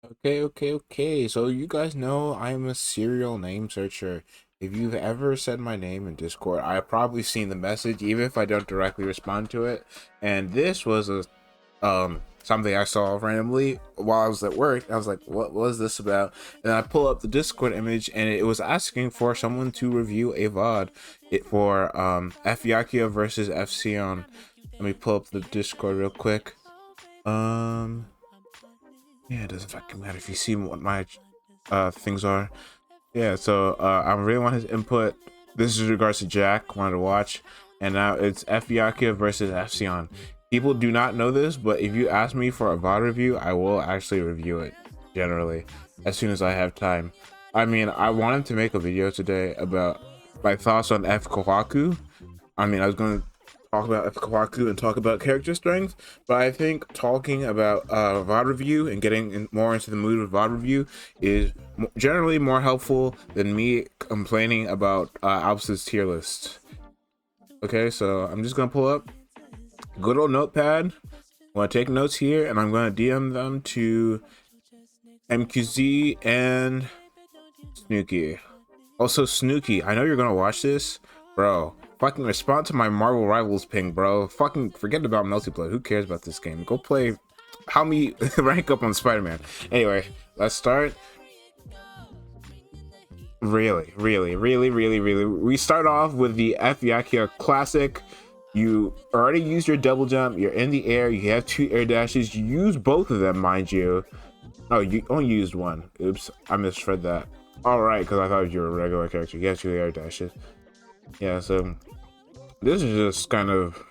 Okay. So you guys know I'm a serial name searcher. If you've ever said my name in Discord, I've probably seen the message, even if I don't directly respond to it. And this was a something I saw randomly while I was at work. I was like, what was this about? And I pull up the Discord image and it was asking for someone to review a VOD for F Yakia versus F Sion. Let me pull up the Discord real quick. Um yeah, it doesn't fucking matter if you see what my things are. Yeah, so I really want his input. This is regards to Jack wanted to watch, and now it's F Yakia versus F Sion. People do not know this, but if you ask me for a VOD review, I will actually review it generally as soon as I have time. I mean, I wanted to make a video today about my thoughts on H-Kkohaku. I mean, I was going to talk about H-Kkohaku and talk about character strength, but I think talking about VOD review and getting more into the mood of VOD review is generally more helpful than me complaining about Alps's tier list. Okay, so I'm just gonna pull up good old notepad. I'm gonna take notes here, and I'm gonna DM them to MQZ and Snooki. Also, Snooki, I know you're gonna watch this, bro. Fucking respond to my Marvel Rivals ping, bro. Fucking forget about multiplayer. Who cares about this game? Go play. How me rank up on Spider-Man? Anyway, let's start. Really. We start off with the F Yakia classic. You already used your double jump. You're in the air. You have two air dashes. You use both of them, mind you. Oh, you only used one. Oops, I misread that. All right, because I thought you were a regular character. You have two air dashes. Yeah, so this is just kind of,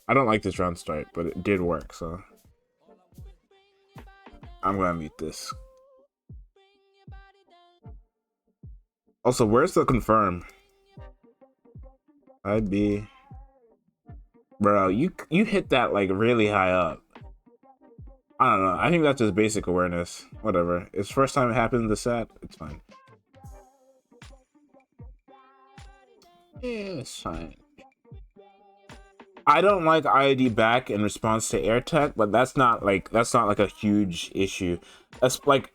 I don't like this round start, but it did work, so I'm gonna mute this. Also, where's the confirm? I'd be, bro, you hit that like really high up. I don't know, I think that's just basic awareness. Whatever, it's first time it happened in the set, it's fine. Yeah, it's fine. I don't like IID back in response to air tech, but that's not like a huge issue. That's like,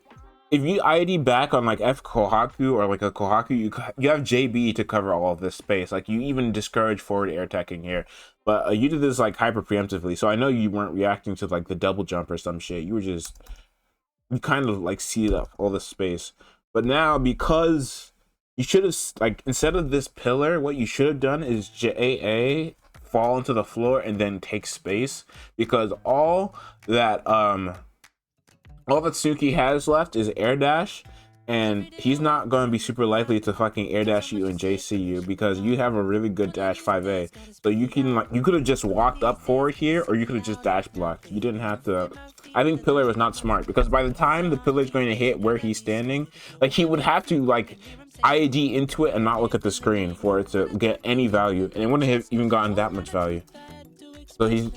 if you IID back on like H-Kkohaku or like a Kohaku, you have JB to cover all of this space. Like, you even discourage forward air teching here, but you did this like hyper preemptively. So I know you weren't reacting to like the double jump or some shit. You were just, you kind of like sealed up all this space. But now, because you should have, like, instead of this pillar, what you should have done is JA fall into the floor and then take space, because all that Suki has left is air dash, and he's not going to be super likely to fucking air dash you and JC you, because you have a really good dash 5A. So you can, like, you could have just walked up forward here, or you could have just dash blocked. You didn't have to. I think pillar was not smart, because by the time the pillar is going to hit where he's standing, like, he would have to like IAD into it and not look at the screen for it to get any value, and it wouldn't have even gotten that much value. So he's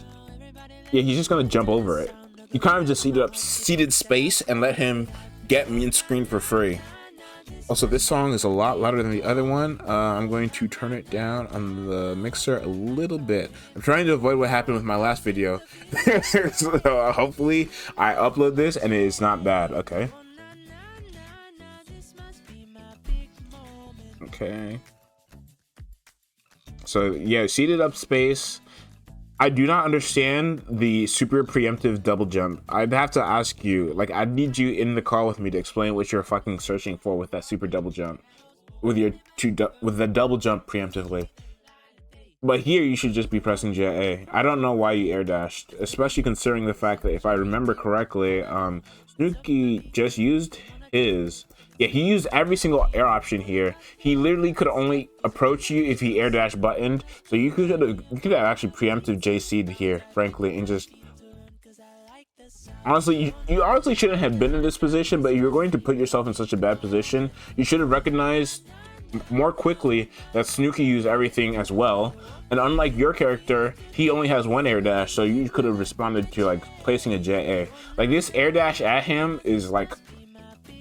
just gonna jump over it. You kind of just seated space and let him get me in screen for free. Also, this song is a lot louder than the other one. I'm going to turn it down on the mixer a little bit. I'm trying to avoid what happened with my last video. So hopefully I upload this and it is not bad. Okay. So yeah, seated up space. I do not understand the super preemptive double jump. I'd have to ask you, like, I'd need you in the call with me to explain what you're fucking searching for with that super double jump, with the double jump preemptively. But here you should just be pressing JA. I don't know why you air dashed, especially considering the fact that, if I remember correctly, Snooki just used his. Yeah, he used every single air option here. He literally could only approach you if he air dash buttoned. So you could have actually preemptive JC'd here, frankly, and just, honestly, you honestly shouldn't have been in this position. But you're going to put yourself in such a bad position. You should have recognized more quickly that Snooki used everything as well, and unlike your character, he only has one air dash. So you could have responded to like placing a JA. Like, this air dash at him is like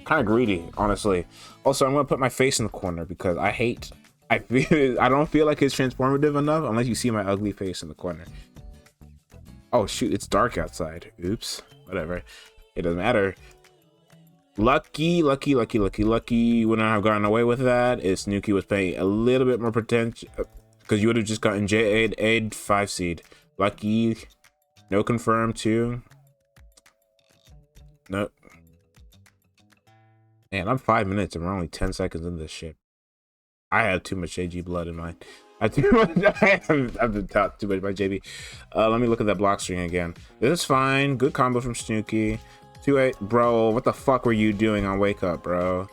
kind of greedy, honestly. Also, I'm gonna put my face in the corner because I don't feel like it's transformative enough unless you see my ugly face in the corner. Oh shoot, it's dark outside. Oops, whatever, it doesn't matter. Lucky wouldn't have gotten away with that if Snooki was paying a little bit more potential, because you would have just gotten J8 5 seed. Lucky, no confirm too. Nope. Man, I'm 5 minutes and we're only 10 seconds in this shit. I have too much AG blood in mine. I've been taught too much by JB. Let me look at that block string again. This is fine. Good combo from Snooki. 2-8, bro. What the fuck were you doing on wake up, bro?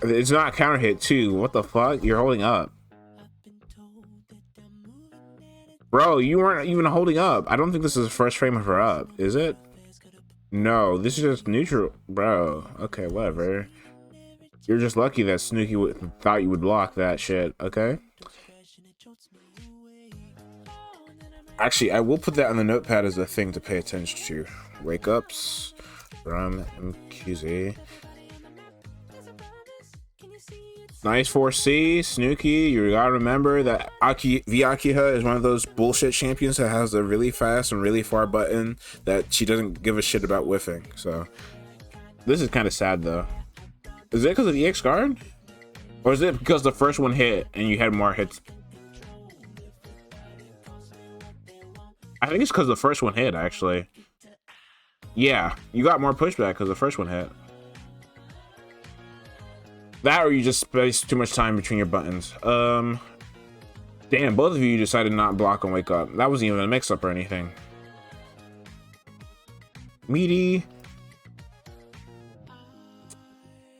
It's not a counter hit too. What the fuck? You're holding up, bro. You weren't even holding up. I don't think this is the first frame of her up, is it? No, this is just neutral, bro. Okay, whatever. You're just lucky that Snooki thought you would block that shit. Okay. Actually, I will put that on the notepad as a thing to pay attention to. Wake ups from MQZ. Nice 4C, Snooki. You gotta remember that H-Kkohaku is one of those bullshit champions that has a really fast and really far button that she doesn't give a shit about whiffing. So this is kind of sad though. Is it because of the EX guard? Or is it because the first one hit and you had more hits? I think it's because the first one hit, actually. Yeah, you got more pushback because the first one hit. That or you just spaced too much time between your buttons. Damn, both of you decided not to block and wake up. That wasn't even a mix-up or anything. Meaty.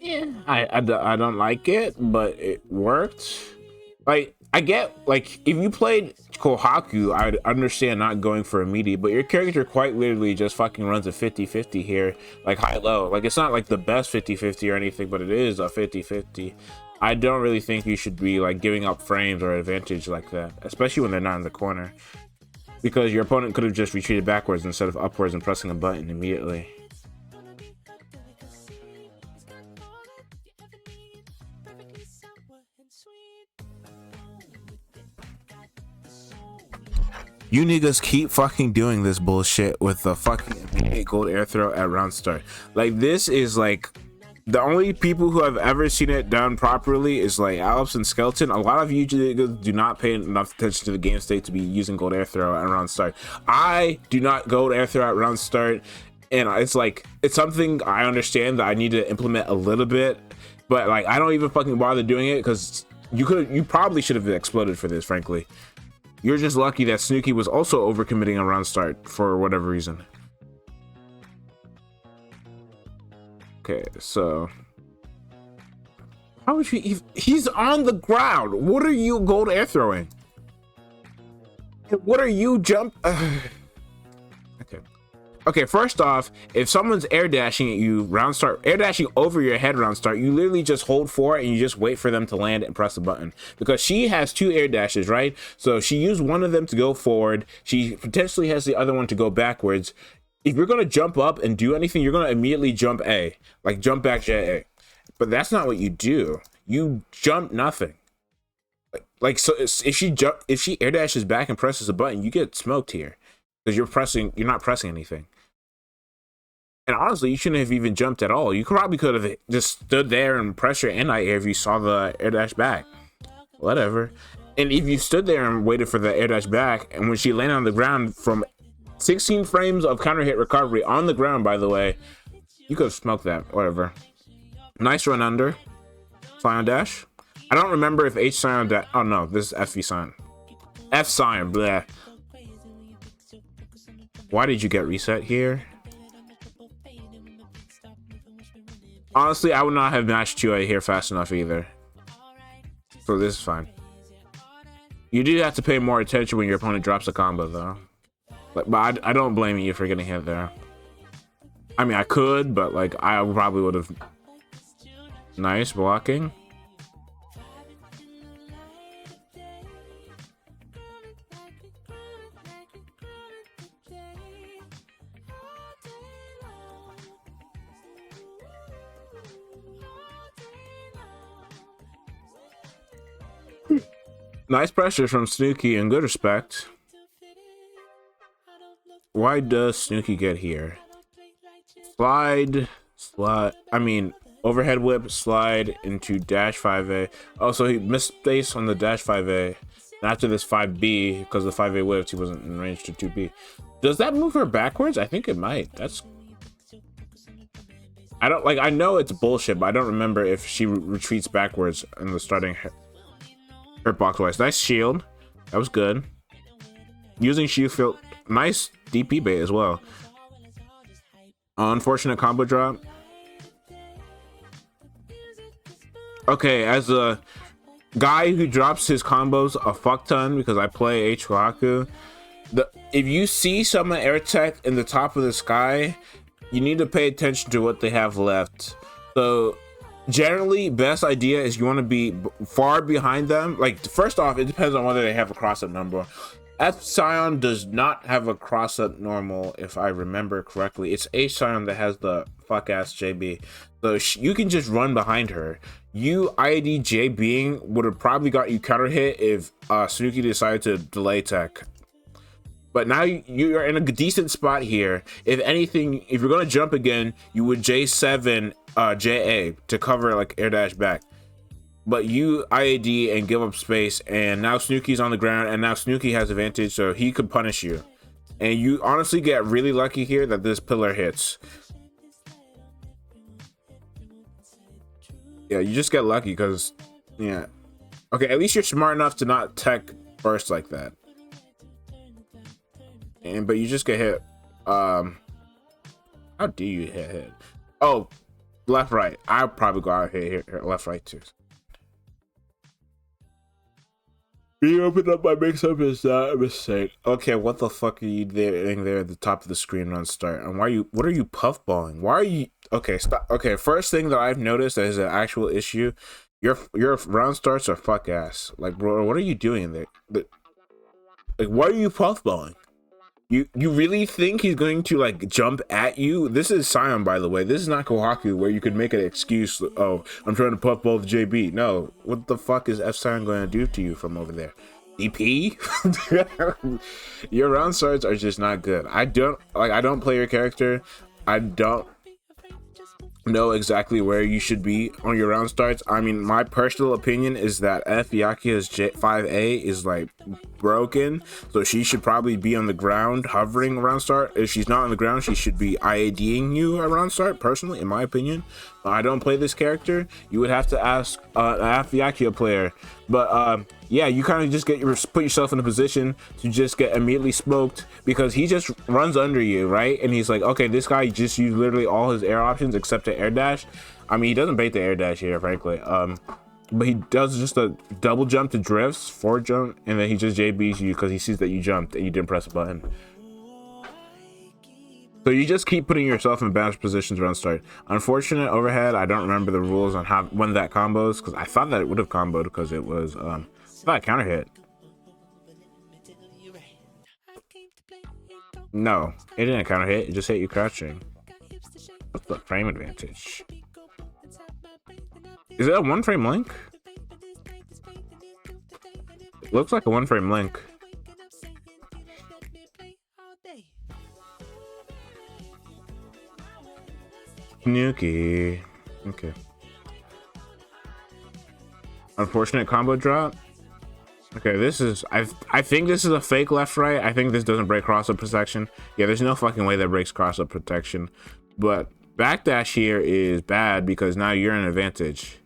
Yeah, I don't like it, but it worked. Like, I get, like, if you played H-Kkohaku, I'd understand not going for a meaty, but your character quite literally just fucking runs a 50-50 here, like high-low. Like, it's not like the best 50-50 or anything, but it is a 50-50. I don't really think you should be, like, giving up frames or advantage like that, especially when they're not in the corner. Because your opponent could have just retreated backwards instead of upwards and pressing a button immediately. You niggas keep fucking doing this bullshit with the fucking gold air throw at round start. Like, this is like the only people who have ever seen it done properly is like Alps and Skeleton. A lot of you do not pay enough attention to the game state to be using gold air throw at round start. I do not gold air throw at round start, and it's like, it's something I understand that I need to implement a little bit, but like I don't even fucking bother doing it because you probably should have exploded for this, frankly. You're just lucky that Snooki was also overcommitting around start for whatever reason. Okay, so how is he's on the ground? What are you gold air throwing? What are you jump? Okay, first off, if someone's air dashing at you round start, air dashing over your head round start, you literally just hold for it and you just wait for them to land and press the button. Because she has 2 air dashes, right? So she used one of them to go forward. She potentially has the other one to go backwards. If you're going to jump up and do anything, you're going to immediately jump A. Like jump back JA. But that's not what you do. You jump nothing. Like, so if she air dashes back and presses a button, you get smoked here. Because you're not pressing anything. And honestly, you shouldn't have even jumped at all. You probably could have just stood there and pressed your anti-air if you saw the air dash back. Whatever. And if you stood there and waited for the air dash back, and when she landed on the ground from 16 frames of counter hit recovery on the ground, by the way, you could have smoked that. Whatever. Nice run under. Scion dash. I don't remember if H Scion dash. Oh no, this is FV Scion. F Scion, bleh. Why did you get reset here? Honestly, I would not have matched 2A here fast enough either. So this is fine. You do have to pay more attention when your opponent drops a combo though. Like, but I don't blame you for getting hit there. I mean, I could, but like I probably would have. Nice blocking. Nice pressure from Snooki in good respect. Why does Snooki get here? Slide slide. I mean, overhead whip, slide into dash 5A. Oh, so he missed space on the dash 5A. And after this 5B, because the 5A whipped, he wasn't in range to 2B. Does that move her backwards? I think it might. That's... I don't like. I know it's bullshit, but I don't remember if she retreats backwards in the starting hurt box wise. Nice shield. That was good. Using shield field. Nice DP bait as well. Unfortunate combo drop. Okay, as a guy who drops his combos a fuck ton because I play H-Kkohaku, if you see someone air tech in the top of the sky, you need to pay attention to what they have left. So generally, best idea is you want to be far behind them. Like, first off, it depends on whether they have a cross-up number. F Scion does not have a cross-up normal, if I remember correctly. It's H Scion that has the fuck-ass JB. So you can just run behind her. You IAD JBing would have probably got you counter hit if Snooki decided to delay tech. But now you're in a decent spot here. If anything, if you're gonna jump again, you would J7 JA to cover like air dash back. But you IAD and give up space, and now Snooki's on the ground, and now Snooki has advantage, so he could punish you. And you honestly get really lucky here that this pillar hits. Yeah, you just get lucky because, yeah. Okay, at least you're smart enough to not tech burst like that. But you just get hit. How do you hit? Oh, left, right. I'll probably go out here, left, right too. You opened up my mix-up is not a mistake. Okay, what the fuck are you doing there at the top of the screen on start? And why are you? What are you puffballing? Why are you? Okay, stop. Okay, first thing that I've noticed that is an actual issue. Your round starts are fuck ass. Like, bro, what are you doing there? Like, why are you puffballing? You really think he's going to like jump at you? This is Scion, by the way. This is not Kohaku where you could make an excuse. Oh, I'm trying to puffball the JB. No, what the fuck is F Scion going to do to you from over there? DP? Your round starts are just not good. I don't play your character. I don't know exactly where you should be on your round starts. I mean, my personal opinion is that F Yakia's J5A is like broken, so she should probably be on the ground hovering around start. If she's not on the ground, she should be IADing you around start, personally, in my opinion. I don't play this character. You would have to ask an F Yakia player, but yeah, you kind of just put yourself in a position to just get immediately smoked because he just runs under you, right? And he's like, okay, this guy just used literally all his air options except the air dash. I mean, he doesn't bait the air dash here, frankly. But he does just a double jump to drifts, forward jump, and then he just JBs you because he sees that you jumped and you didn't press a button. So you just keep putting yourself in bad positions around start. Unfortunate overhead. I don't remember the rules on when that combos because I thought that it would have comboed because it was not a counter hit. No, it didn't counter hit. It just hit you crouching. What's the frame advantage? Is it a one frame link? It looks like a one frame link. Snooki. Okay. Unfortunate combo drop. Okay, this is I think this is a fake left right. I think this doesn't break cross-up protection. Yeah, there's no fucking way that breaks cross-up protection. But backdash here is bad because now you're in an advantage.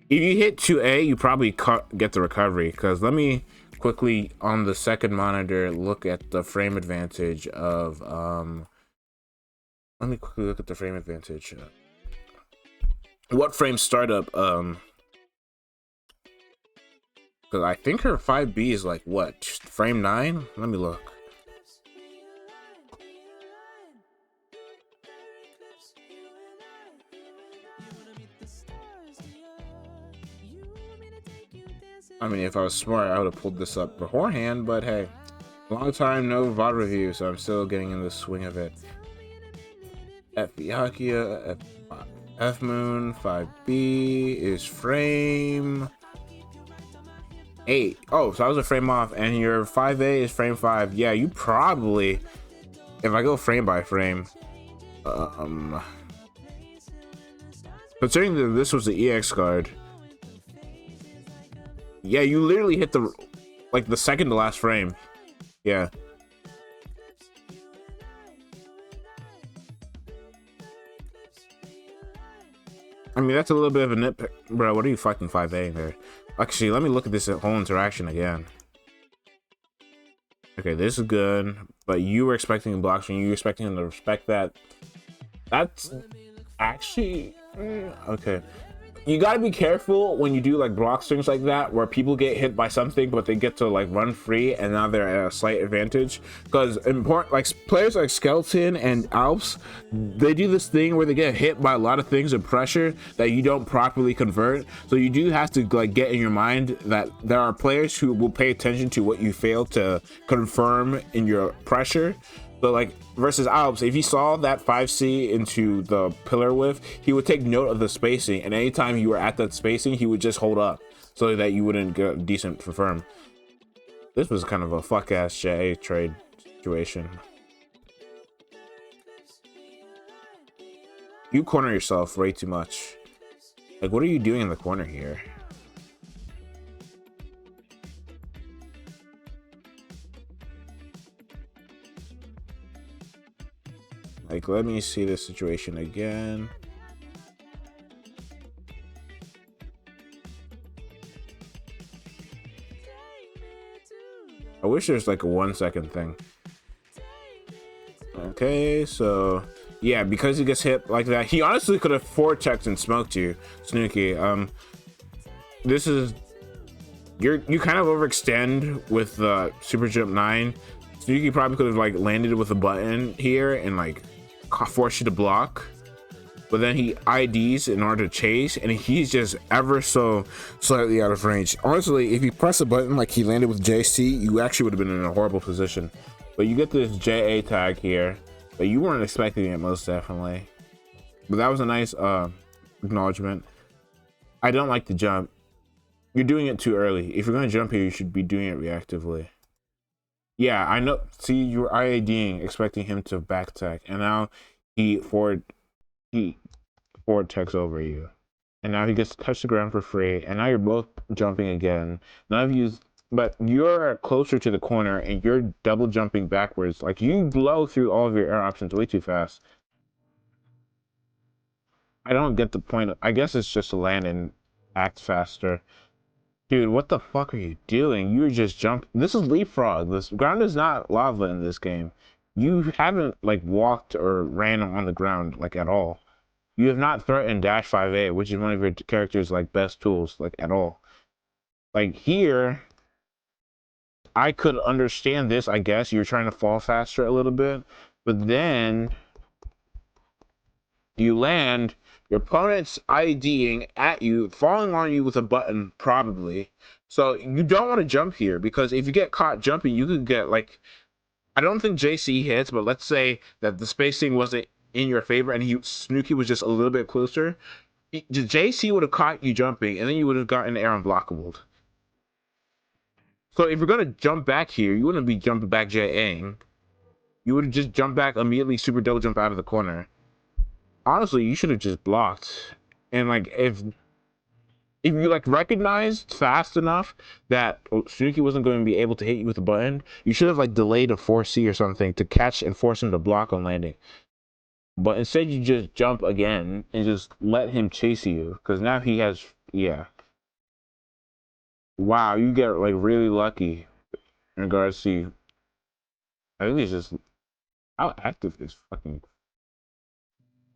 If you hit 2A, you probably get the recovery. Because let me quickly on the second monitor look at the frame advantage of let me quickly look at the frame advantage. What frame startup? Because I think her 5B is like what? Frame 9? Let me look. I mean, if I was smart, I would have pulled this up beforehand, but hey, long time no VOD review, so I'm still getting in the swing of it. F Yakia, F Moon, 5B is frame 8. Oh, so I was a frame off, and your 5A is frame 5. Yeah, you probably, if I go frame by frame, Considering that this was the EX card, yeah, you literally hit the like the second to last frame. Yeah. I mean, that's a little bit of a nitpick. Bro, what are you fucking 5A there? Actually, let me look at this whole interaction again. Okay, this is good, but you were expecting a block swing. You were expecting him to respect that. That's actually... okay. You gotta be careful when you do like block swings like that, where people get hit by something but they get to like run free and now they're at a slight advantage. Because important, like players like Skeleton and Alps, they do this thing where they get hit by a lot of things and pressure that you don't properly convert. So you do have to like get in your mind that there are players who will pay attention to what you fail to confirm in your pressure. So like versus Alps, if he saw that 5C into the pillar whiff, he would take note of the spacing, and anytime you were at that spacing, he would just hold up so that you wouldn't get a decent confirm. This was kind of a fuck ass JA trade situation. You corner yourself way too much. Like, what are you doing in the corner here? Like, let me see this situation again. I wish there's like a 1 second thing. Okay, so yeah, because he gets hit like that, he honestly could have four-checked and smoked you, Snooki. This is you kind of overextend with the super jump 9. Snooki probably could have like landed with a button here and like force you to block, but then he IDs in order to chase, and he's just ever so slightly out of range. Honestly, if you press a button like he landed with JC, you actually would have been in a horrible position. But you get this JA tag here, but you weren't expecting it most definitely. But that was a nice acknowledgement. I don't like the jump. You're doing it too early. If you're going to jump here, you should be doing it reactively. Yeah, I know. See, you were IADing, expecting him to back tech, and now he forward techs over you, and now he gets to touch the ground for free, and now you're both jumping again. None of you, but you're closer to the corner, and you're double jumping backwards. Like, you blow through all of your air options way too fast. I don't get the point. I guess it's just to land and act faster. Dude, what the fuck are you doing? You're just jumping. This is leapfrog. This ground is not lava in this game. You haven't like walked or ran on the ground like at all. You have not threatened dash 5A, which is one of your character's like best tools, like at all. Like here, I could understand this, I guess. You're trying to fall faster a little bit, but then you land, your opponent's IDing at you, falling on you with a button, probably. So you don't want to jump here, because if you get caught jumping, you could get like, I don't think JC hits, but let's say that the spacing wasn't in your favor and Snooki was just a little bit closer. JC would have caught you jumping, and then you would have gotten air unblockable. So if you're gonna jump back here, you wouldn't be jumping back JAing. You would just jump back immediately, super double jump out of the corner. Honestly, you should have just blocked. And like if you like recognized fast enough that Snooki wasn't going to be able to hit you with a button, you should have like delayed a 4C or something to catch and force him to block on landing. But instead you just jump again and just let him chase you, because now he has, yeah. Wow, you get like really lucky in regards to, I think it's just, how active is fucking,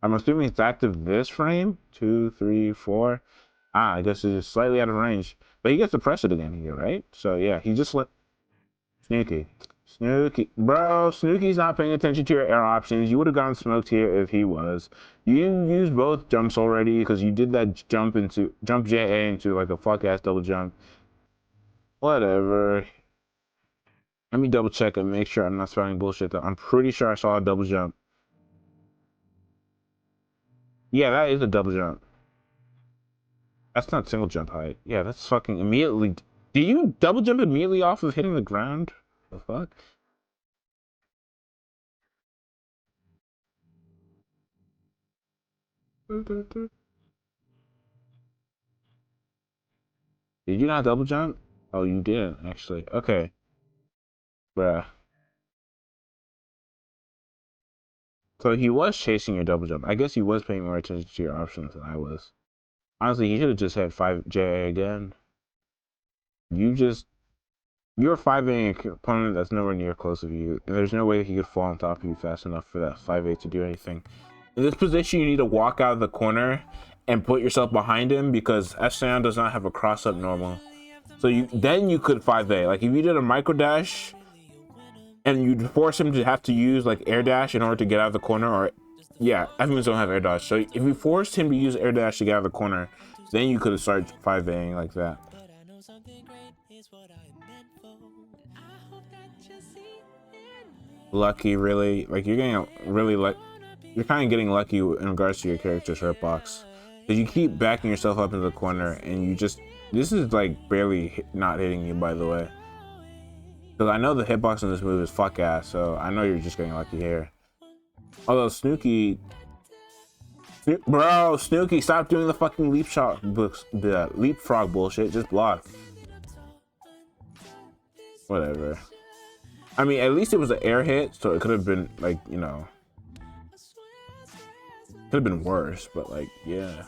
I'm assuming it's active this frame, 2, 3, 4. I guess it's slightly out of range, but he gets to press it again here, right? So yeah, he just let Snooki, bro. Snooki's not paying attention to your air options. You would have gotten smoked here if he was. You used both jumps already because you did that jump JA into like a fuck ass double jump. Whatever. Let me double check and make sure I'm not spelling bullshit though. I'm pretty sure I saw a double jump. Yeah, that is a double jump. That's not single jump height. Yeah, that's fucking immediately. Do you double jump immediately off of hitting the ground? The fuck? Did you not double jump? Oh, you didn't actually. Okay, bruh. So he was chasing your double jump. I guess he was paying more attention to your options than I was. Honestly, he should have just had 5J again. You're 5A an opponent that's nowhere near close of you, and there's no way he could fall on top of you fast enough for that 5A to do anything. In this position, you need to walk out of the corner and put yourself behind him because F-Sound does not have a cross-up normal. So you could 5A. Like if you did a micro dash and you'd force him to have to use like air dash in order to get out of the corner, or yeah, F-Moons don't have air dash. So if you forced him to use air dash to get out of the corner, then you could have started 5Aing like that. Lucky, really? Like you're getting really like you're kind of getting lucky in regards to your character's hurtbox, because you keep backing yourself up into the corner, and this is like barely not hitting you, by the way. Because I know the hitbox in this move is fuck ass, so I know you're just getting lucky here. Although Snooki, stop doing the fucking leapfrog bullshit. Just block. Whatever. I mean, at least it was an air hit, so it could have been like, you know, could have been worse, but like, yeah.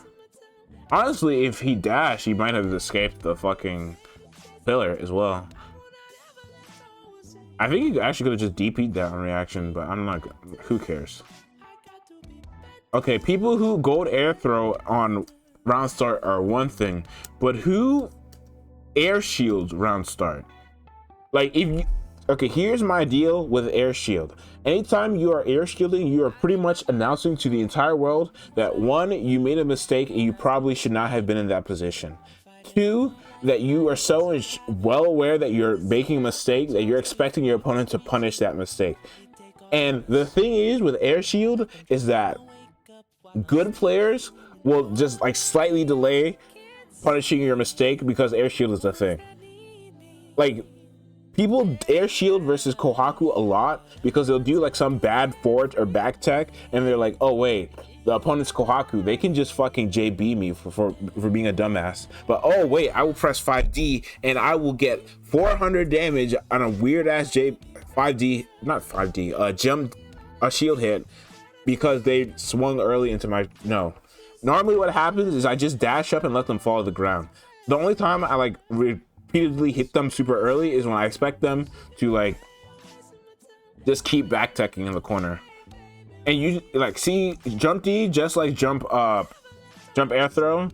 Honestly, if he dashed, he might have escaped the fucking pillar as well. I think he actually could have just DP'd that on reaction, but I'm not, who cares? Okay, people who gold air throw on round start are one thing, but who air shields round start? Like if you, okay, here's my deal with air shield. Anytime you are air shielding, you are pretty much announcing to the entire world that one, you made a mistake and you probably should not have been in that position. Two, that you are so well aware that you're making a mistake that you're expecting your opponent to punish that mistake. And the thing is with air shield is that good players will just like slightly delay punishing your mistake because air shield is a thing. Like people air shield versus Kohaku a lot because they'll do like some bad forward or back tech and they're like, oh wait, the opponent's Kohaku, they can just fucking JB me for being a dumbass. But oh wait, I will press 5D and I will get 400 damage on a weird ass 5D, not 5D, jump a shield hit because they swung early into my, no. Normally what happens is I just dash up and let them fall to the ground. The only time I like repeatedly hit them super early is when I expect them to like just keep back teching in the corner. And you like see jump D just like jump air throw,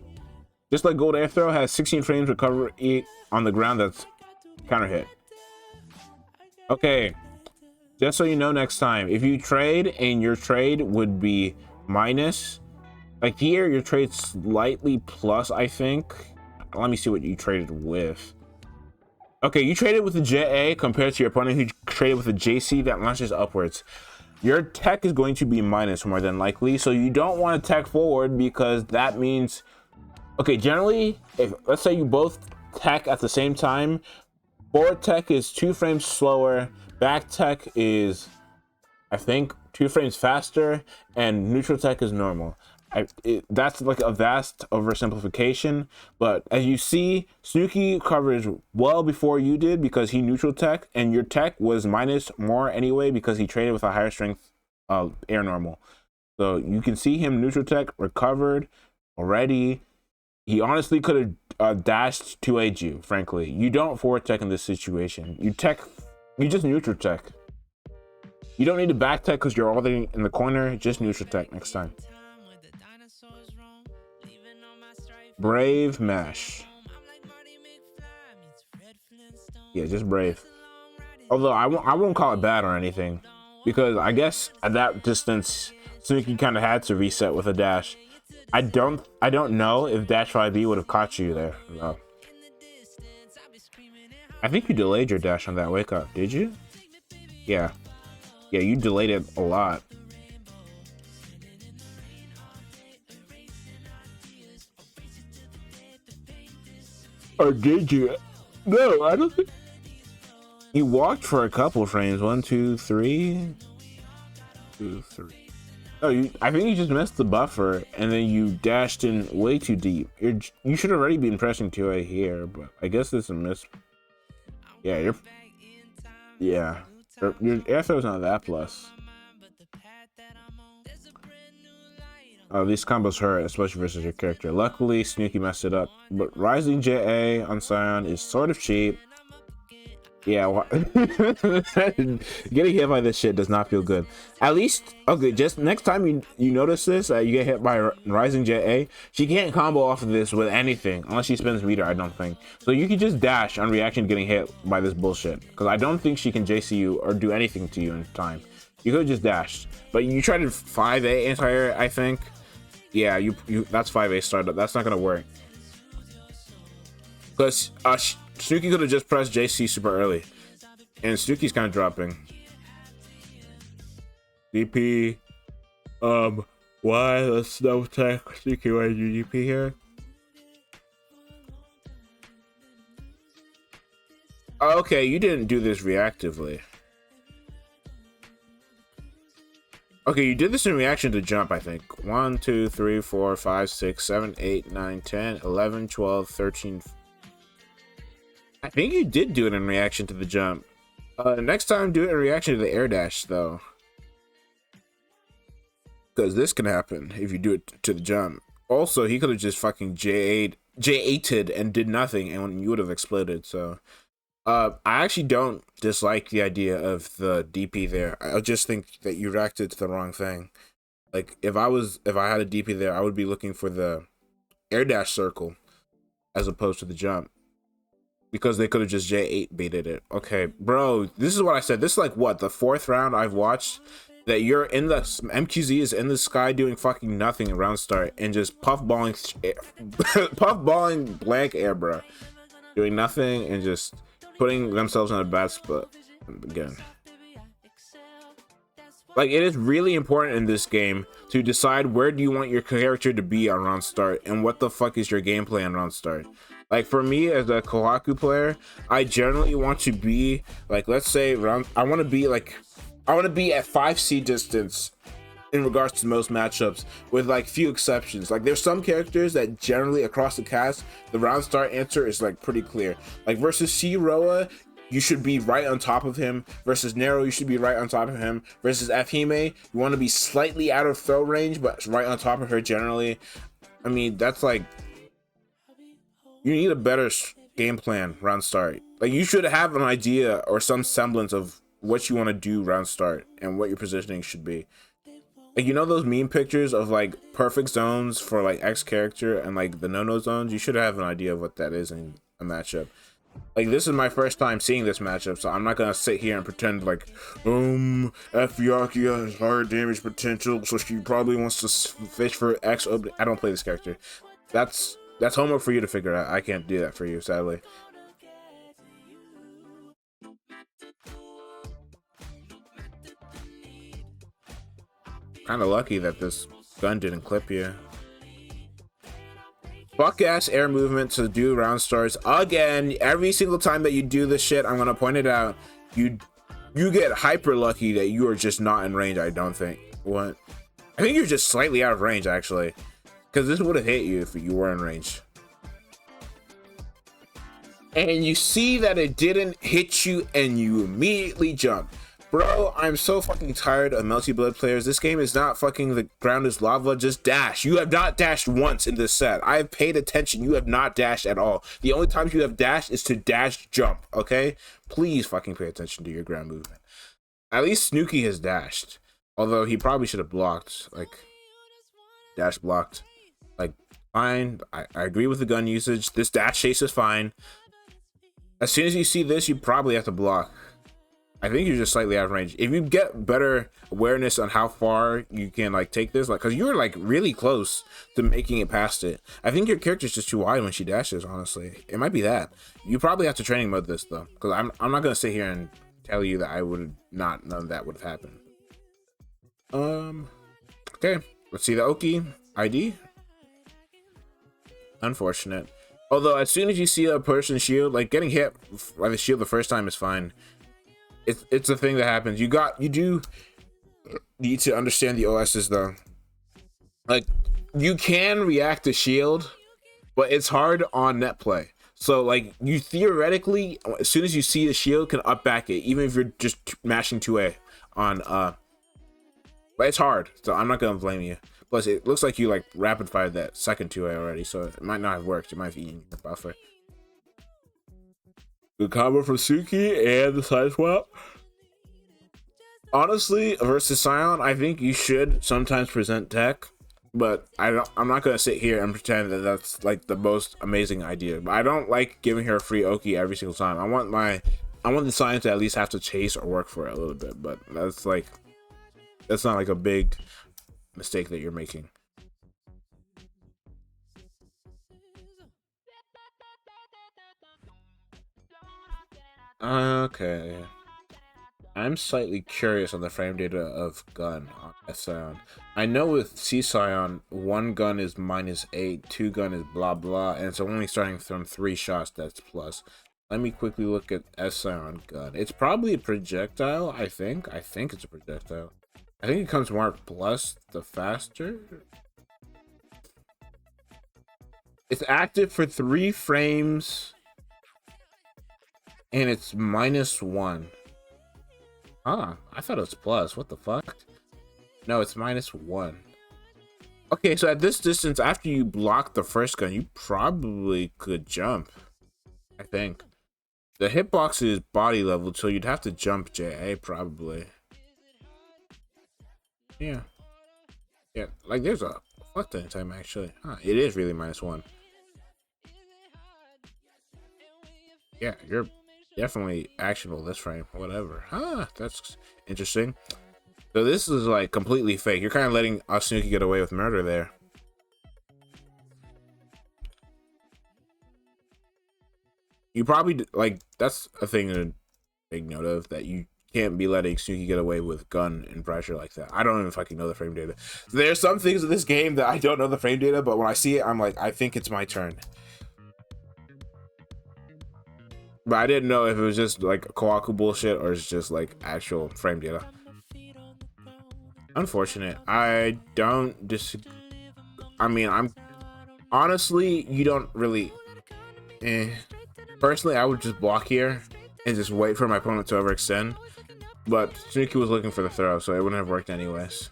just like gold air throw has 16 frames recovery on the ground that's counter hit. Okay, just so you know, next time if you trade and your trade would be minus, like here your trade slightly plus, I think. Let me see what you traded with. Okay, you traded with the JA compared to your opponent who traded with a JC that launches upwards. Your tech is going to be minus more than likely, so you don't want to tech forward because that means, okay, generally, if let's say you both tech at the same time, forward tech is 2 frames slower, back tech is, I think, 2 frames faster, and neutral tech is normal. That's like a vast oversimplification, but as you see, Snooki covers well before you did because he neutral tech, and your tech was minus more anyway because he traded with a higher strength air normal. So you can see him neutral tech recovered already. He honestly could have dashed to aid you, frankly. You don't forward tech in this situation. You just neutral tech. You don't need to back tech because you're already in the corner, just neutral tech next time. Brave mash. Yeah, just brave. Although I won't call it bad or anything because I guess at that distance Snooki kind of had to reset with a dash. I don't know if dash 5B would have caught you there. No. I think you delayed your dash on that wake up, did you? Yeah, you delayed it a lot. Or did you? No, I don't think. You walked for a couple frames. 1, 2, 3. 2, 3. Oh, I think you just missed the buffer, and then you dashed in way too deep. You should already be pressing 2A here, but I guess this is a miss. Yeah, your airthrow is not that plus. Oh, these combos hurt, especially versus your character. Luckily, Snooki messed it up, but Rising JA on Scion is sort of cheap. Yeah, getting hit by this shit does not feel good. At least, okay, just next time you notice this, you get hit by Rising JA, she can't combo off of this with anything unless she spins meter, I don't think. So you can just dash on reaction getting hit by this bullshit, because I don't think she can JC you or do anything to you in time. You could just dash, but you tried to 5A entire, I think. Yeah, you that's 5A startup. That's not gonna work. Because Snooki could have just pressed JC super early, and Snooki's kind of dropping. DP, why? Let's double check. Snooki, why did you DP here? Okay, you didn't do this reactively. Okay, you did this in reaction to jump, I think. 1, 2, 3, 4, 5, 6, 7, 8, 9, 10, 11, 12, 13. I think you did do it in reaction to the jump. Next time, do it in reaction to the air dash, though. Because this can happen if you do it to the jump. Also, he could have just fucking J8'd and did nothing, and you would have exploded, so... I actually don't dislike the idea of the DP there. I just think that you reacted to the wrong thing. Like, if I had a DP there, I would be looking for the air dash circle as opposed to the jump. Because they could have just J8 baited it. Okay, bro, this is what I said. This is like, what, the 4th round I've watched? That you're in the MQZ is in the sky doing fucking nothing at round start and just puffballing blank air, bro. Doing nothing and just putting themselves in a bad spot again. Like, it is really important in this game to decide where do you want your character to be on round start and what the fuck is your gameplay on round start. Like, for me as a Kohaku player, I generally want to be like, let's say I want to be at 5C distance in regards to most matchups, with like few exceptions. Like, there's some characters that generally across the cast, the round start answer is like pretty clear. Like versus Shiroa, you should be right on top of him. Versus Nero, you should be right on top of him. Versus Fhime, you want to be slightly out of throw range, but right on top of her generally. I mean, that's like, you need a better game plan round start. Like, you should have an idea or some semblance of what you want to do round start and what your positioning should be. Like, you know those meme pictures of like perfect zones for like X character and like the no zones? You should have an idea of what that is in a matchup. Like, this is my first time seeing this matchup, so I'm not gonna sit here and pretend like, F-Yaki has higher damage potential, so she probably wants to fish for X. I don't play this character. That's homework for you to figure out. I can't do that for you, sadly. Kind of lucky that this gun didn't clip you. Fuck ass air movement to do round starts again. Every single time that you do this shit, I'm gonna point it out. You get hyper lucky that you are just not in range. I don't think. What? I think you're just slightly out of range actually, because this would have hit you if you were in range. And you see that it didn't hit you, and you immediately jump. Bro, I'm so fucking tired of Melty Blood players. This game is not fucking the ground is lava. Just dash. You have not dashed once in this set. I have paid attention. You have not dashed at all. The only times you have dashed is to dash jump, okay? Please fucking pay attention to your ground movement. At least Snooki has dashed. Although he probably should have blocked. Like, dash blocked. Like, fine. I agree with the gun usage. This dash chase is fine. As soon as you see this, you probably have to block. I think you're just slightly out of range. If you get better awareness on how far you can like take this, like, because you were like really close to making it past it. I think your character's just too wide when she dashes, honestly. It might be that. You probably have to training mode this though, because I'm not gonna sit here and tell you that I would have not known that would have happened. Okay, let's see the Oki ID. Unfortunate. Although as soon as you see a person shield, like getting hit by the shield the first time is fine. It's a thing that happens. You do need to understand the OSs though. Like, you can react to shield, but it's hard on net play. So like, you theoretically, as soon as you see a shield, can up back it, even if you're just mashing 2A on but it's hard, so I'm not gonna blame you. Plus, it looks like you like rapid fired that second 2A already, so it might not have worked. It might have eaten your buffer. Good combo from Suki and the side swap. Honestly, versus Scion, I think you should sometimes present tech, but I'm not gonna sit here and pretend that that's like the most amazing idea. But I don't like giving her a free Oki every single time. I want the Scion to at least have to chase or work for it a little bit. But that's not like a big mistake that you're making. Okay. I'm slightly curious on the frame data of gun on S-Scion. I know with C-Scion, one gun is -8, two gun is blah blah, and it's only starting from 3 shots that's plus. Let me quickly look at S-Scion gun. It's probably a projectile, I think. I think it's a projectile. I think it comes marked plus the faster. It's active for 3 frames, and it's -1. Huh, I thought it was plus. What the fuck? No, it's -1. Okay, so at this distance, after you block the first gun, you probably could jump. I think. The hitbox is body level, so you'd have to jump JA probably. Yeah. Yeah, like there's a fuck ton of time actually. Huh, it is really -1. Yeah, you're definitely actionable this frame. Whatever. Huh, that's interesting. So this is like completely fake. You're kind of letting Snooki get away with murder there. You probably like that's a thing to take note of, that you can't be letting Snooki get away with gun and pressure like that. I don't even fucking know the frame data. There's some things in this game that I don't know the frame data, but when I see it, I'm like, I think it's my turn. But I didn't know if it was just like H-Kkohaku bullshit or it's just like actual frame data. Unfortunate. I don't disagree. I mean, I'm honestly, you don't really. Personally, I would just block here and just wait for my opponent to overextend. But Snooki was looking for the throw, so it wouldn't have worked anyways.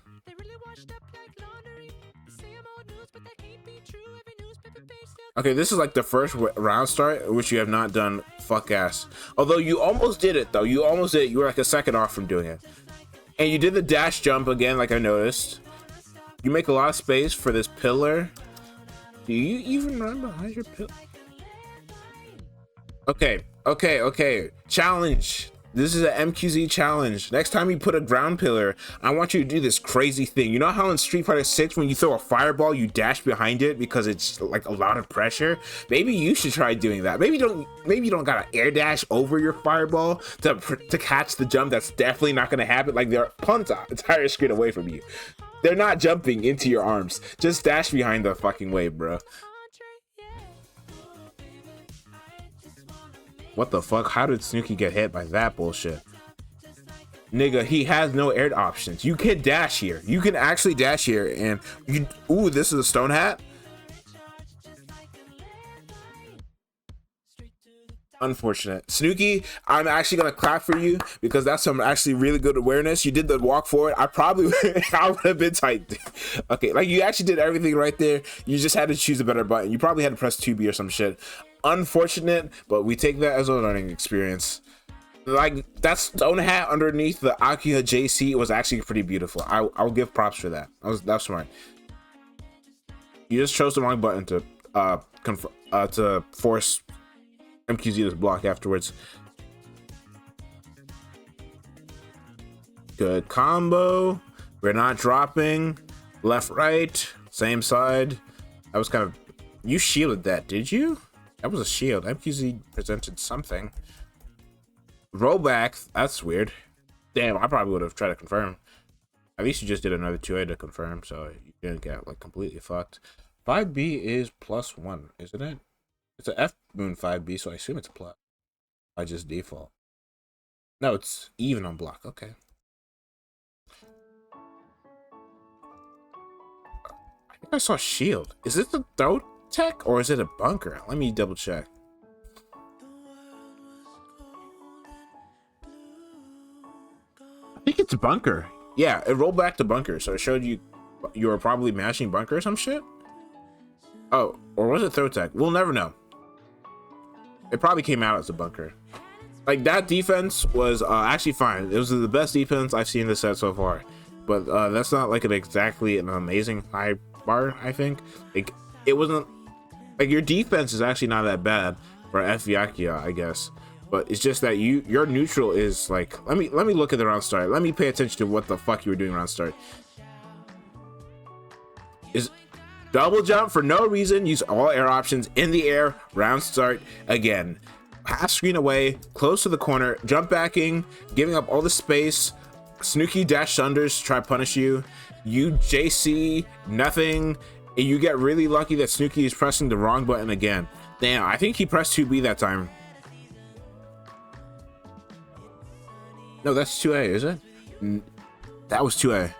Okay, this is like the first round start, which you have not done fuck ass. Although you almost did it, though. You almost did it. You were like a second off from doing it. And you did the dash jump again, like I noticed. You make a lot of space for this pillar. Do you even run behind your pillar? Okay. Challenge. This is an MQZ challenge. Next time you put a ground pillar, I want you to do this crazy thing. You know how in Street Fighter 6, when you throw a fireball, you dash behind it because it's like a lot of pressure? Maybe you should try doing that. Maybe you don't gotta air dash over your fireball to catch the jump. That's definitely not gonna happen. Like, they're punts an entire screen away from you. They're not jumping into your arms. Just dash behind the fucking wave, bro. What the fuck? How did Snooki get hit by that bullshit? Nigga, he has no air options. You can dash here. You can actually dash here, and you. Ooh, this is a stone hat. Unfortunate. Snooki, I'm actually gonna clap for you because that's some actually really good awareness. You did the walk forward. I would have been tight. Okay, like you actually did everything right there. You just had to choose a better button. You probably had to press 2B or some shit. Unfortunate, but we take that as a learning experience. Like, that stone hat underneath the Akiha JC was actually pretty beautiful. I'll give props for that. That's smart. You just chose the wrong button to force MQZ to block afterwards. Good combo. We're not dropping. Left, right, same side. That was kind of. You shielded that, did you? That was a shield. MQZ presented something. Rollback. That's weird. Damn, I probably would have tried to confirm. At least you just did another 2A to confirm, so you didn't get like completely fucked. 5B is +1, isn't it? It's a F Moon 5B, so I assume it's plus. I just default. No, it's even on block. Okay. I saw shield. Is it the throat tech or is it a bunker? Let me double check. I think it's a bunker. Yeah, it rolled back to bunker, so it showed you were probably mashing bunker or some shit. Oh, or was it throat tech? We'll never know. It probably came out as a bunker. Like, that defense was actually fine. It was the best defense I've seen this set so far. But that's not like exactly an amazing high bar, I think. Like, it wasn't like your defense is actually not that bad for H-Kkohaku, I guess. But it's just that your neutral is like, let me look at the round start. Let me pay attention to what the fuck you were doing round start. Is double jump for no reason, use all air options in the air, round start again. Half screen away, close to the corner, jump backing, giving up all the space. Snooki dash unders, try punish you. You JC, nothing. And you get really lucky that Snooki is pressing the wrong button again. Damn, I think he pressed 2B that time. No, that's 2A, is it? That was 2A.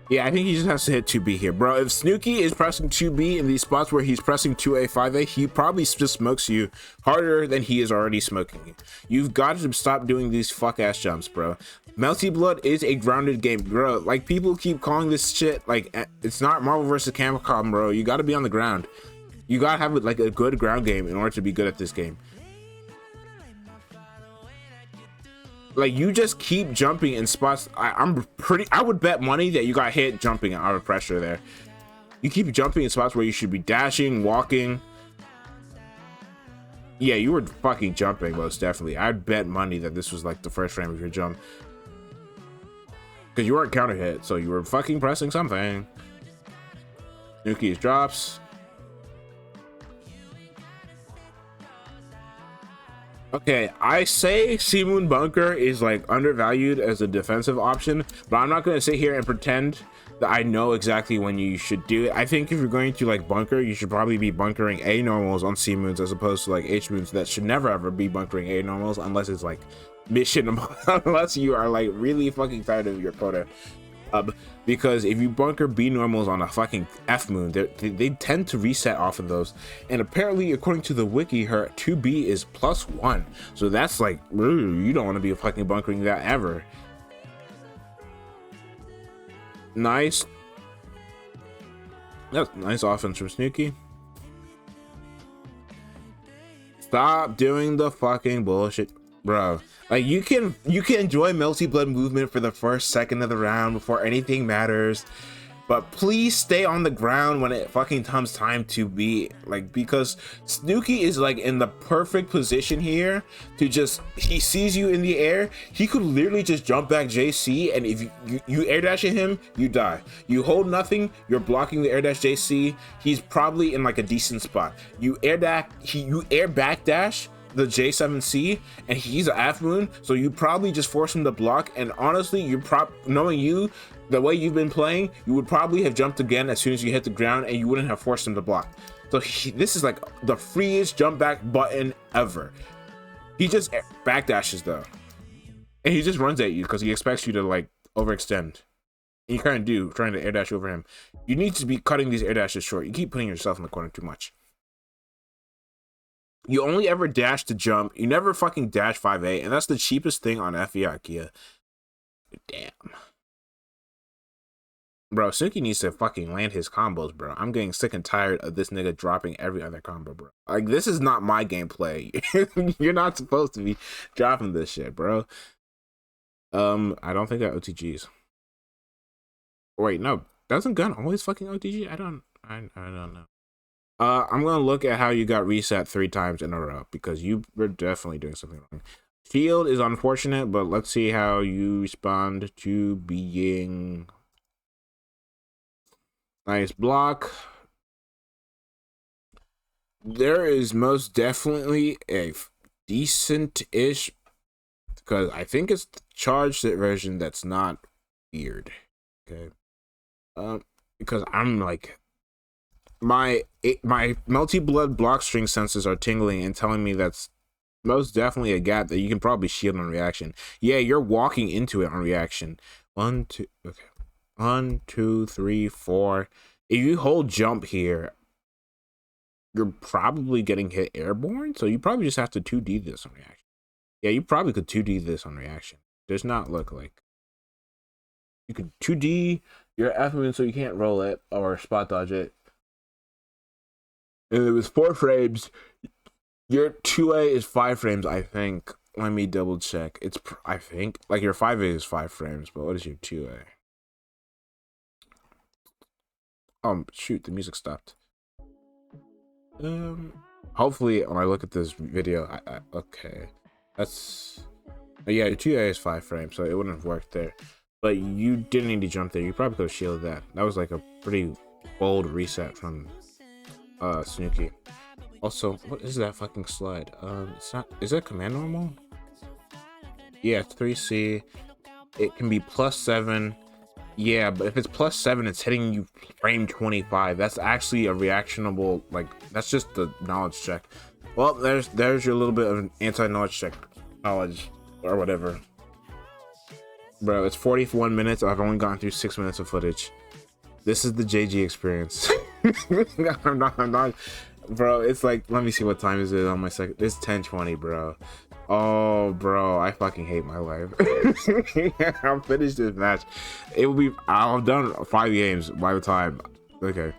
Yeah, I think he just has to hit 2B here. Bro, if Snooki is pressing 2B in these spots where he's pressing 2A, 5A, he probably just smokes you harder than he is already smoking you. You've got to stop doing these fuck-ass jumps, bro. Melty Blood is a grounded game, bro. Like, people keep calling this shit, like, it's not Marvel vs. Capcom, bro. You got to be on the ground. You got to have, like, a good ground game in order to be good at this game. Like, you just keep jumping in spots. I would bet money that you got hit jumping out of pressure there. You keep jumping in spots where you should be dashing, walking. Yeah, you were fucking jumping, most definitely. I'd bet money that this was like the first frame of your jump, because you weren't counter hit, so you were fucking pressing something. Snooki's drops. Okay, I say Seamoon Bunker is like undervalued as a defensive option, but I'm not going to sit here and pretend that I know exactly when you should do it. I think if you're going to like bunker, you should probably be bunkering A normals on Seamoons as opposed to like H moons that should never ever be bunkering A normals unless it's like mission, unless you are like really fucking tired of your quota. Because if you bunker B normals on a fucking F moon, they tend to reset off of those, and apparently according to the wiki, her 2B is +1, so that's like, you don't want to be fucking bunkering that ever. Nice, that's nice offense from Snooki. Stop doing the fucking bullshit, bro. Like, you can enjoy Melty Blood movement for the first second of the round before anything matters, but please stay on the ground when it fucking comes time to be like, because Snooki is like in the perfect position here to just, he sees you in the air, he could literally just jump back JC, and if you air dash at him, you die. You hold nothing, you're blocking the air dash JC, he's probably in like a decent spot. You air back dash the J7C, and he's an F moon, so you probably just force him to block, and honestly, knowing you, the way you've been playing, you would probably have jumped again as soon as you hit the ground, and you wouldn't have forced him to block. So this is like the freest jump back button ever. He just backdashes though, and he just runs at you because he expects you to like overextend, and you kind of do, trying to air dash over him. You need to be cutting these air dashes short. You keep putting yourself in the corner too much. You only ever dash to jump. You never fucking dash 5A, and that's the cheapest thing on H-Kkohaku. Damn. Bro, Snooki needs to fucking land his combos, bro. I'm getting sick and tired of this nigga dropping every other combo, bro. Like, this is not my gameplay. You're not supposed to be dropping this shit, bro. I don't think that OTGs. Wait, no. Doesn't gun always fucking OTG? I don't know. I'm gonna look at how you got reset 3 times in a row, because you were definitely doing something wrong. Shield is unfortunate, but let's see how you respond to being nice block. There is most definitely a decent-ish, because I think it's the charged version that's not weird. Okay, because I'm like, my Melty Blood block string senses are tingling and telling me that's most definitely a gap that you can probably shield on reaction. Yeah, you're walking into it on reaction. 1, 2, okay. 1, 2, 3, 4. If you hold jump here, you're probably getting hit airborne, so you probably just have to 2D this on reaction. Yeah, you probably could 2D this on reaction. Does not look like you could 2D your F move so you can't roll it or spot dodge it. And it was 4 frames. Your 2A is 5 frames, I think. Let me double check. It's, I think, like your 5A is 5 frames, but what is your 2A? Shoot, the music stopped. Hopefully when I look at this video, okay, that's, yeah, your 2A is 5 frames, so it wouldn't have worked there. But you didn't need to jump there. You probably could have shielded that. That was like a pretty bold reset from Snooki. Also, what is that fucking slide? It's not, is that command normal? Yeah, it's 3C. It can be +7. Yeah, but if it's +7, it's hitting you frame 25. That's actually a reactionable, like, that's just the knowledge check. Well, there's your little bit of an anti-knowledge check knowledge or whatever. Bro, it's 41 minutes. I've only gotten through 6 minutes of footage. This is the JG experience. I'm not, bro. It's like, let me see what time is it on my second. It's 10:20, bro. Oh, bro, I fucking hate my life. I'll finish this match. It will be, I'll have done 5 games by the time. Okay.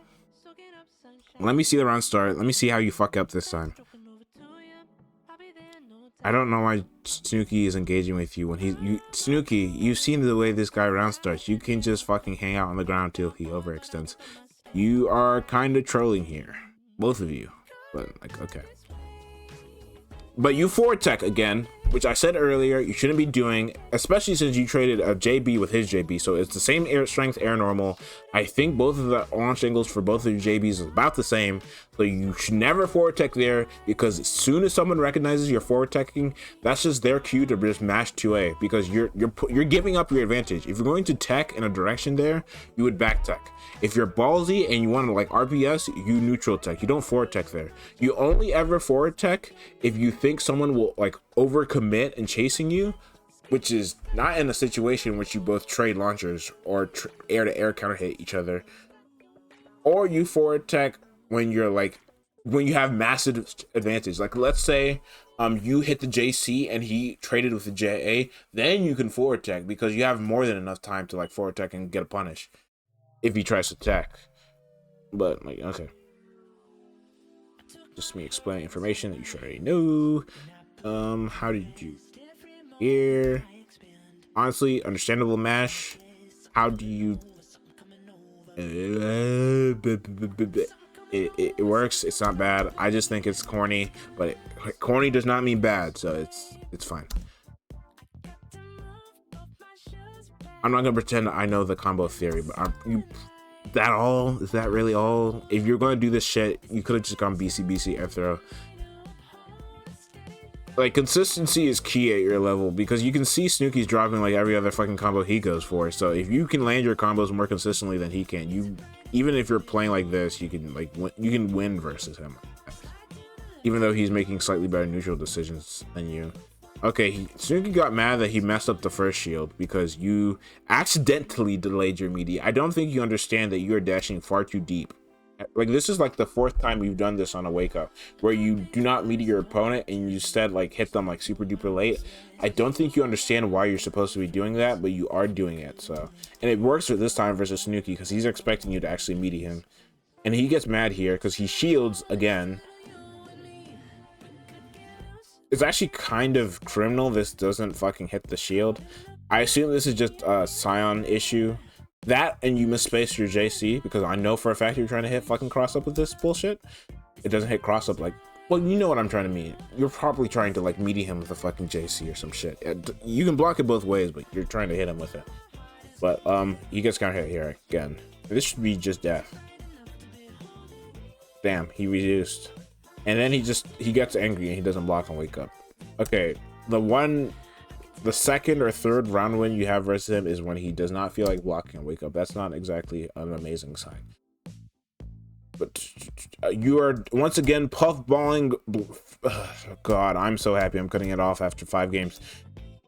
Let me see the round start. Let me see how you fuck up this time. I don't know why Snooki is engaging with you when Snooki, you've seen the way this guy round starts. You can just fucking hang out on the ground till he overextends. You are kind of trolling here, both of you, but like, okay. But you forward tech again, which I said earlier you shouldn't be doing, especially since you traded a JB with his JB. So it's the same air strength, air normal. I think both of the launch angles for both of your JBs is about the same. So you should never forward tech there, because as soon as someone recognizes you're forward teching, that's just their cue to just mash 2A, because you're giving up your advantage. If you're going to tech in a direction there, you would back tech. If you're ballsy and you want to like RPS, you neutral tech. You don't forward tech there. You only ever forward tech if you think someone will like overcommit and chasing you, which is not in a situation in which you both trade launchers or air to air counter hit each other, or you forward tech when you're like, when you have massive advantage. Like let's say you hit the JC and he traded with the JA, then you can forward tech because you have more than enough time to like forward tech and get a punish if he tries to attack. But like, okay, just me explaining information that you should already know. How did you here? Honestly, understandable mash. How do you it works. It's not bad. I just think it's corny, but corny does not mean bad, so it's fine. I'm not gonna pretend I know the combo theory, but are you that all? Is that really all? If you're gonna do this shit, you could have just gone BC air throw. Like, consistency is key at your level, because you can see Snooki's dropping like every other fucking combo he goes for. So if you can land your combos more consistently than he can, you, even if you're playing like this, you can like you can win versus him, even though he's making slightly better neutral decisions than you. Okay, Snooki got mad that he messed up the first shield because you accidentally delayed your meaty. I don't think you understand that you are dashing far too deep. Like, this is like the 4th time you've done this on a wake up, where you do not meet your opponent and you instead like hit them like super duper late. I don't think you understand why you're supposed to be doing that, but you are doing it. So, and it works for this time versus Snooki because he's expecting you to actually meaty him, and he gets mad here because he shields again. It's actually kind of criminal this doesn't fucking hit the shield. I assume this is just a Scion issue. That, and you misspaced your JC, because I know for a fact you're trying to hit fucking cross up with this bullshit. It doesn't hit cross up like, well, you know what I'm trying to mean. You're probably trying to like meaty him with a fucking JC or some shit. You can block it both ways, but you're trying to hit him with it. But he gets counter hit here again. This should be just death. Damn, he reduced. And then he gets angry and he doesn't block and wake up. Okay, the second or third round win you have versus him is when he does not feel like blocking and wake up. That's not exactly an amazing sign. But you are once again puffballing. God, I'm so happy I'm cutting it off after 5 games.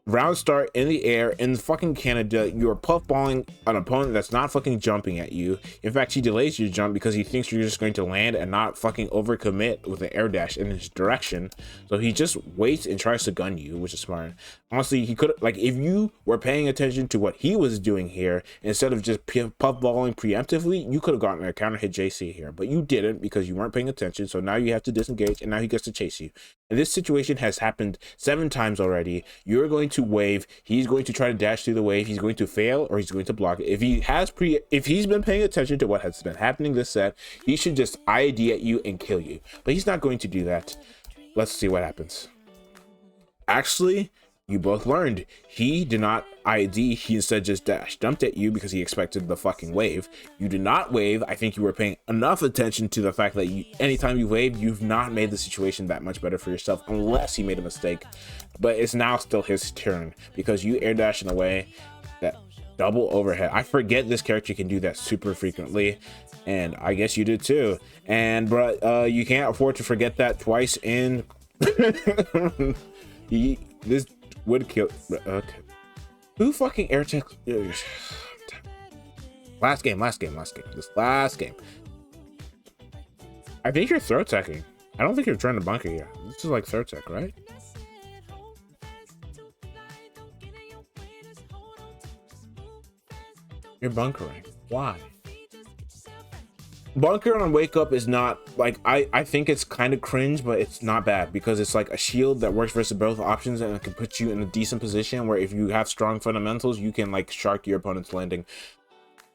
round start in the air in fucking Canada. You're puffballing an opponent that's not fucking jumping at you. In fact, he delays your jump because he thinks you're just going to land and not fucking overcommit with an air dash in his direction. So he just waits and tries to gun you, which is smart. Honestly, he could, like, if you were paying attention to what he was doing here, instead of just puffballing preemptively, you could have gotten a counter hit JC here, but you didn't because you weren't paying attention. So now you have to disengage, and now he gets to chase you. And this situation has happened 7 times already. You're going to wave, he's going to try to dash through the wave, he's going to fail, or he's going to block it. If he's been paying attention to what has been happening this set, he should just ID at you and kill you. But he's not going to do that. Let's see what happens. Actually, you both learned. He did not ID, he instead just jumped at you because he expected the fucking wave. You did not wave. I think you were paying enough attention to the fact that anytime you waved, you've not made the situation that much better for yourself unless he made a mistake. But it's now still his turn because you air dash in a way that double overhead. I forget this character can do that super frequently, and I guess you did too. And bro, you can't afford to forget that twice in this would kill. Okay, who fucking air check? Last game. This last game. I think you're throat teching. I don't think you're trying to bunker here. This is like throat tech, right? You're bunkering. Why? Bunker on wake up is not like, I think it's kind of cringe, but it's not bad because it's like a shield that works versus both options, and it can put you in a decent position where if you have strong fundamentals, you can like shark your opponent's landing.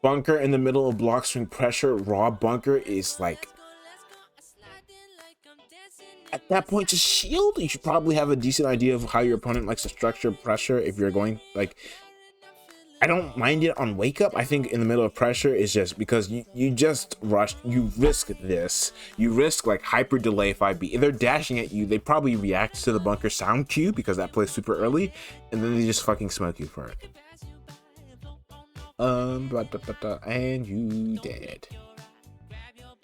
Bunker in the middle of block swing pressure, raw bunker is like, at that point, just shield. You should probably have a decent idea of how your opponent likes to structure pressure. If you're going like, I don't mind it on wake up. I think in the middle of pressure is just because you just rush, you risk this. You risk like hyper delay 5B. If they're dashing at you, they probably react to the bunker sound cue because that plays super early, and then they just fucking smoke you for it. And you dead.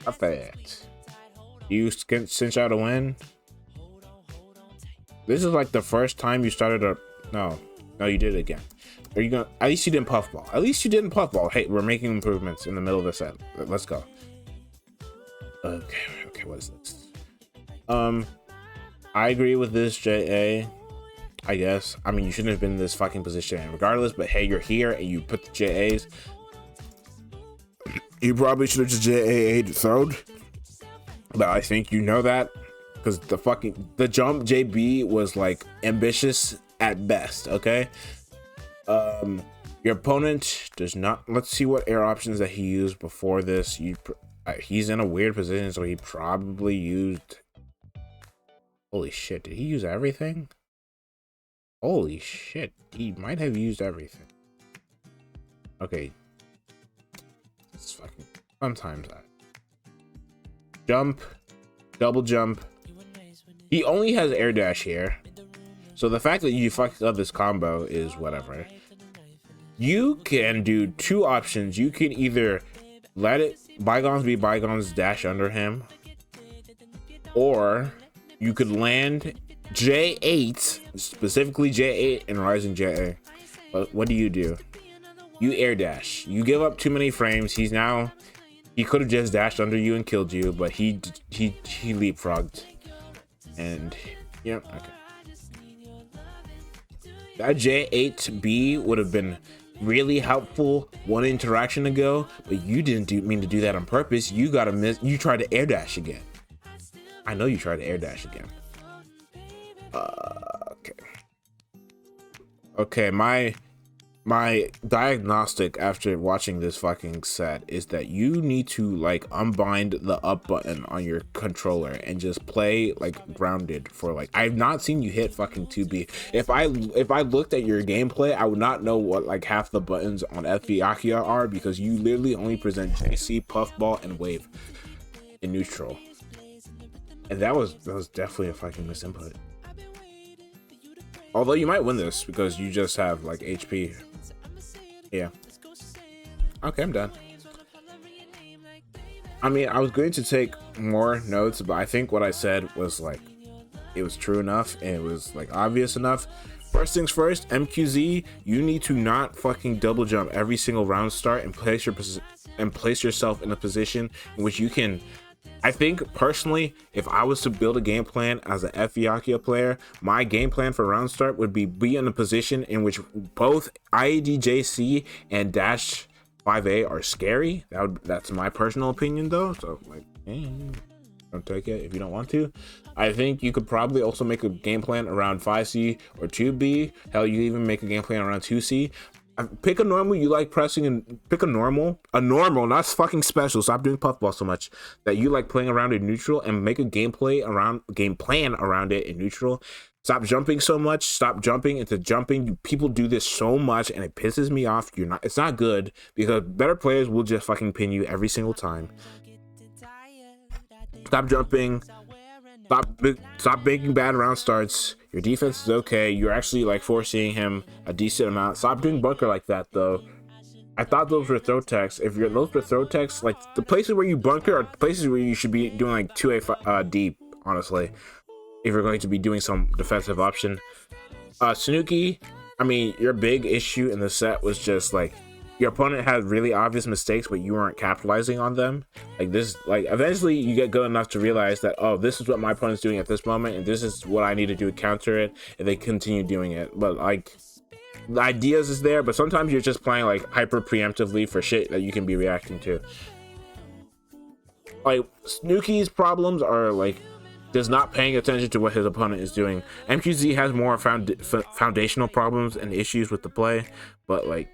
Perfect. You cinch out a win. This is like the first time you started a no, you did it again. Are you gonna, at least you didn't puffball. At least you didn't puffball. Hey, we're making improvements in the middle of the set. Let's go. Okay, what is this? I agree with this, JA. I guess. I mean, you shouldn't have been in this fucking position regardless, but hey, you're here and you put the JAs. You probably should have just JA'd thrown. But I think you know that because the jump JB was like ambitious at best, okay? Your opponent does not, let's see what air options that he used before this. He's in a weird position, so he probably used, holy shit, did he use everything? Holy shit, he might have used everything. Okay, it's fucking, sometimes that jump, double jump. He only has air dash here, so the fact that you fucked up this combo is whatever. You can do 2 options. You can either let it bygones be bygones, dash under him, or you could land J8, specifically J8 and rising JA. But what do? You air dash. You give up too many frames. He could have just dashed under you and killed you, but he leapfrogged. And yeah, okay. That J8B would have been really helpful one interaction ago, but you didn't mean to do that on purpose. You tried to air dash again. I know you tried to air dash again. Okay, my diagnostic after watching this fucking set is that you need to like unbind the up button on your controller and just play like grounded for like, I've not seen you hit fucking 2B. If I looked at your gameplay, I would not know what like half the buttons on H-Kkohaku are, because you literally only present JC, puffball, and wave in neutral. And that was definitely a fucking misinput. Although you might win this because you just have like HP. Yeah. Okay, I'm done. I mean, I was going to take more notes, but I think what I said was like, it was true enough and it was like obvious enough. First things first, MQZ, you need to not fucking double jump every single round start and place yourself in a position in which you can. I think personally, if I was to build a game plan as an H-Kkohaku player, my game plan for round start would be in a position in which both IEDJC and Dash 5A are scary. That's my personal opinion though. So like, don't take it if you don't want to. I think you could probably also make a game plan around 5C or 2B. Hell, you even make a game plan around 2C. Pick a normal you like pressing, and pick a normal, not fucking special. Stop doing puffballs so much that you like playing around in neutral, and make a game plan around it in neutral. Stop jumping so much. Stop jumping into jumping. People do this so much, and it pisses me off. It's not good, because better players will just fucking pin you every single time. Stop jumping. Stop making bad round starts. Your defense is okay. You're actually like forcing him a decent amount. Stop doing bunker like that though. I thought those were throw techs. If those were throw techs, like the places where you bunker are places where you should be doing like 2A deep, honestly. If you're going to be doing some defensive option. Snooki, I mean, your big issue in the set was just like your opponent had really obvious mistakes, but you weren't capitalizing on them. Like this, like eventually you get good enough to realize that, oh, this is what my opponent's doing at this moment, and this is what I need to do to counter it, and they continue doing it. But like the ideas is there, but sometimes you're just playing like hyper preemptively for shit that you can be reacting to. Like Snooki's problems are like just not paying attention to what his opponent is doing. MQZ has more foundational problems and issues with the play, but like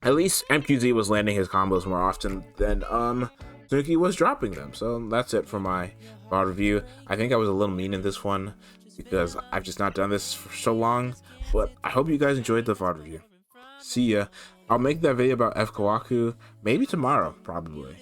at least MQZ was landing his combos more often than Snooki was dropping them. So that's it for my VOD review. I think I was a little mean in this one because I've just not done this for so long, but I hope you guys enjoyed the VOD review. See ya. I'll make that video about H-Kkohaku maybe tomorrow, probably.